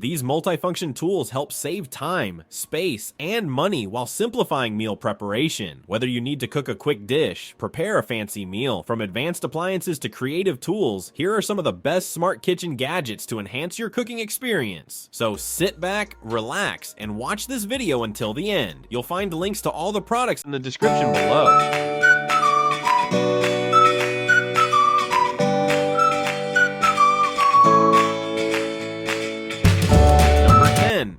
These multifunction tools help save time, space, and money while simplifying meal preparation. Whether you need to cook a quick dish, prepare a fancy meal, from advanced appliances to creative tools, here are some of the best smart kitchen gadgets to enhance your cooking experience. So sit back, relax, and watch this video until the end. You'll find links to all the products in the description below.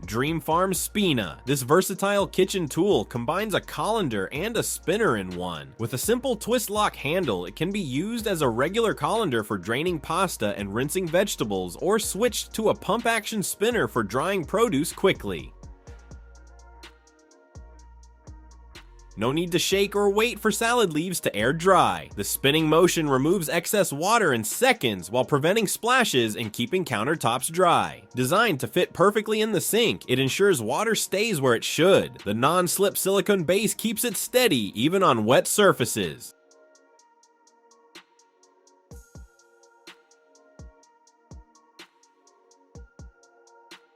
Dreamfarm Spina. This versatile kitchen tool combines a colander and a spinner in one. With a simple twist lock handle, it can be used as a regular colander for draining pasta and rinsing vegetables, or switched to a pump action spinner for drying produce quickly. No need to shake or wait for salad leaves to air dry. The spinning motion removes excess water in seconds while preventing splashes and keeping countertops dry. Designed to fit perfectly in the sink, it ensures water stays where it should. The non-slip silicone base keeps it steady even on wet surfaces.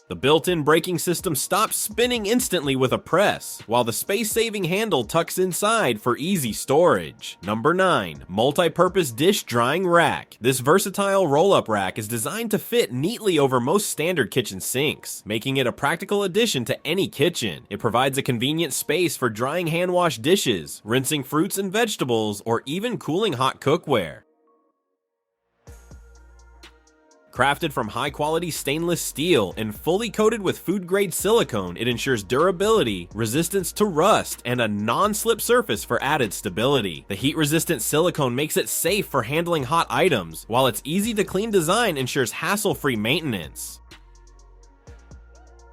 The built-in braking system stops spinning instantly with a press, while the space-saving handle tucks inside for easy storage. Number 9. Multi-purpose dish drying rack. This versatile roll-up rack is designed to fit neatly over most standard kitchen sinks, making it a practical addition to any kitchen. It provides a convenient space for drying hand-washed dishes, rinsing fruits and vegetables, or even cooling hot cookware. Crafted from high-quality stainless steel and fully coated with food-grade silicone, it ensures durability, resistance to rust, and a non-slip surface for added stability. The heat-resistant silicone makes it safe for handling hot items, while its easy-to-clean design ensures hassle-free maintenance.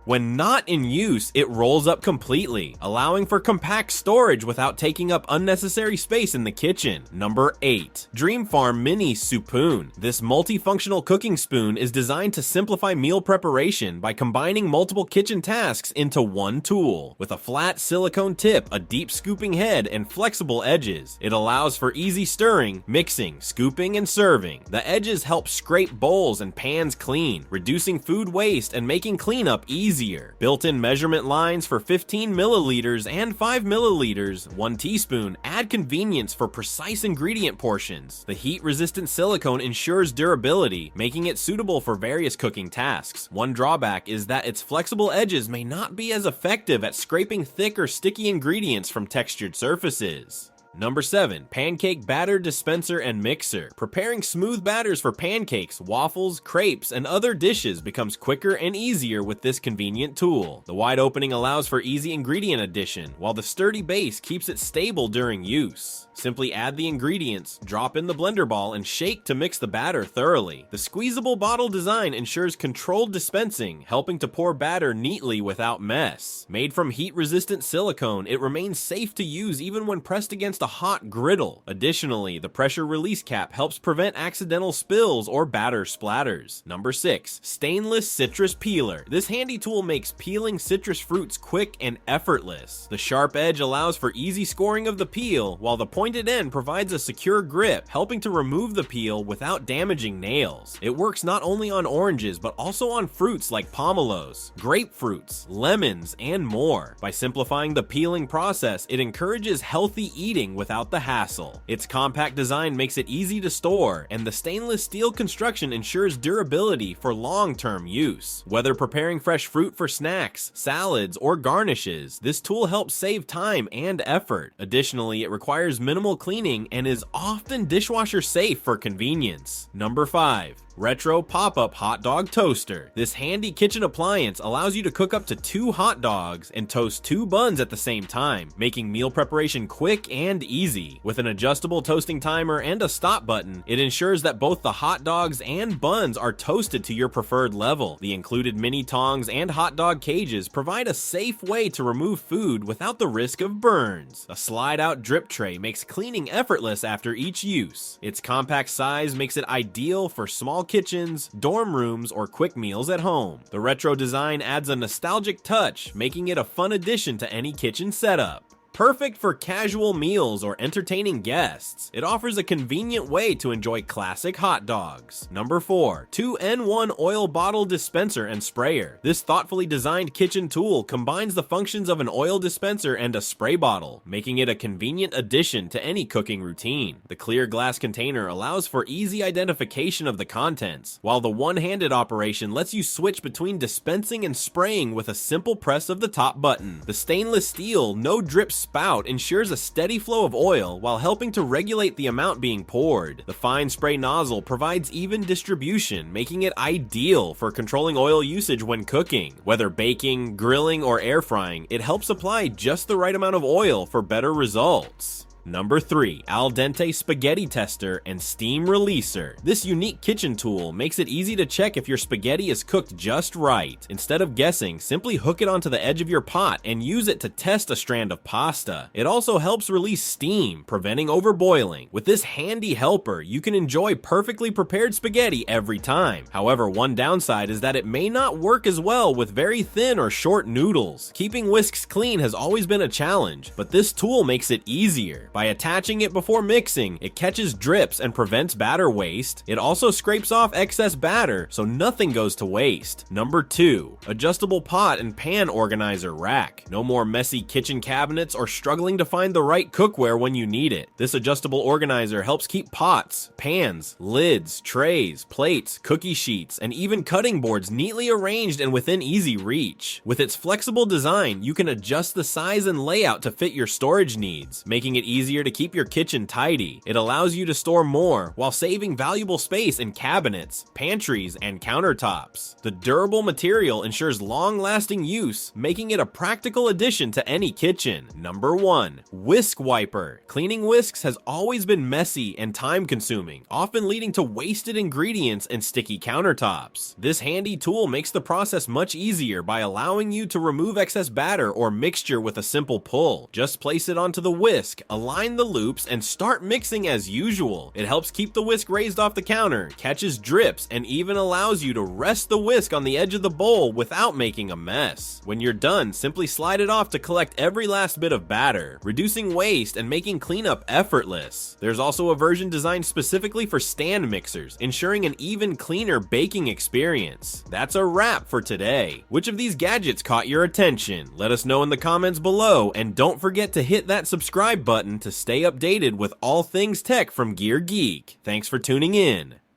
When not in use, it rolls up completely, allowing for compact storage without taking up unnecessary space in the kitchen. Number 8. Dreamfarm Mini Supoon. This multifunctional cooking spoon is designed to simplify meal preparation by combining multiple kitchen tasks into one tool. With a flat silicone tip, a deep scooping head, and flexible edges, it allows for easy stirring, mixing, scooping, and serving. The edges help scrape bowls and pans clean, reducing food waste and making cleanup easier. Built-in measurement lines for 15 milliliters and 5 milliliters, 1 teaspoon, add convenience for precise ingredient portions. The heat-resistant silicone ensures durability, making it suitable for various cooking tasks. One drawback is that its flexible edges may not be as effective at scraping thick or sticky ingredients from textured surfaces. Number 7. Pancake Batter Dispenser and Mixer. Preparing smooth batters for pancakes, waffles, crepes, and other dishes becomes quicker and easier with this convenient tool. The wide opening allows for easy ingredient addition, while the sturdy base keeps it stable during use. Simply add the ingredients, drop in the blender ball, and shake to mix the batter thoroughly. The squeezable bottle design ensures controlled dispensing, helping to pour batter neatly without mess. Made from heat-resistant silicone, it remains safe to use even when pressed against a hot griddle. Additionally, the pressure release cap helps prevent accidental spills or batter splatters. Number 6. Stainless Citrus Peeler. This handy tool makes peeling citrus fruits quick and effortless. The sharp edge allows for easy scoring of the peel, while the pointed end provides a secure grip, helping to remove the peel without damaging nails. It works not only on oranges, but also on fruits like pomelos, grapefruits, lemons, and more. By simplifying the peeling process, it encourages healthy eating without the hassle. Its compact design makes it easy to store, and the stainless steel construction ensures durability for long-term use. Whether preparing fresh fruit for snacks, salads, or garnishes, this tool helps save time and effort. Additionally, it requires minimal cleaning and is often dishwasher safe for convenience. Number 5. Retro Pop-Up Hot Dog Toaster. This handy kitchen appliance allows you to cook up to 2 hot dogs and toast 2 buns at the same time, making meal preparation quick and easy. With an adjustable toasting timer and a stop button, it ensures that both the hot dogs and buns are toasted to your preferred level. The included mini tongs and hot dog cages provide a safe way to remove food without the risk of burns. A slide-out drip tray makes cleaning effortless after each use. Its compact size makes it ideal for small kitchens, dorm rooms, or quick meals at home. The retro design adds a nostalgic touch, making it a fun addition to any kitchen setup. Perfect for casual meals or entertaining guests, it offers a convenient way to enjoy classic hot dogs. Number 4. 2-in-1 Oil Bottle Dispenser and Sprayer. This thoughtfully designed kitchen tool combines the functions of an oil dispenser and a spray bottle, making it a convenient addition to any cooking routine. The clear glass container allows for easy identification of the contents, while the one-handed operation lets you switch between dispensing and spraying with a simple press of the top button. The stainless steel, no-drip spout ensures a steady flow of oil while helping to regulate the amount being poured. The fine spray nozzle provides even distribution, making it ideal for controlling oil usage when cooking. Whether baking, grilling, or air frying, it helps apply just the right amount of oil for better results. Number 3. Al Dente Spaghetti Tester and Steam Releaser. This unique kitchen tool makes it easy to check if your spaghetti is cooked just right. Instead of guessing, simply hook it onto the edge of your pot and use it to test a strand of pasta. It also helps release steam, preventing overboiling. With this handy helper, you can enjoy perfectly prepared spaghetti every time. However, one downside is that it may not work as well with very thin or short noodles. Keeping whisks clean has always been a challenge, but this tool makes it easier. By attaching it before mixing, it catches drips and prevents batter waste. It also scrapes off excess batter, so nothing goes to waste. Number 2. Adjustable Pot and Pan Organizer Rack. No more messy kitchen cabinets or struggling to find the right cookware when you need it. This adjustable organizer helps keep pots, pans, lids, trays, plates, cookie sheets, and even cutting boards neatly arranged and within easy reach. With its flexible design, you can adjust the size and layout to fit your storage needs, making it easier to keep your kitchen tidy. It allows you to store more while saving valuable space in cabinets, pantries, and countertops. The durable material ensures long-lasting use, making it a practical addition to any kitchen. Number 1. Whisk Wiper. Cleaning whisks has always been messy and time-consuming, often leading to wasted ingredients and sticky countertops. This handy tool makes the process much easier by allowing you to remove excess batter or mixture with a simple pull. Just place it onto the whisk, align the loops, and start mixing as usual. It helps keep the whisk raised off the counter, catches drips, and even allows you to rest the whisk on the edge of the bowl without making a mess. When you're done, simply slide it off to collect every last bit of batter, reducing waste and making cleanup effortless. There's also a version designed specifically for stand mixers, ensuring an even cleaner baking experience. That's a wrap for today. Which of these gadgets caught your attention? Let us know in the comments below, and don't forget to hit that subscribe button to stay updated with all things tech from Gear Geek. Thanks for tuning in.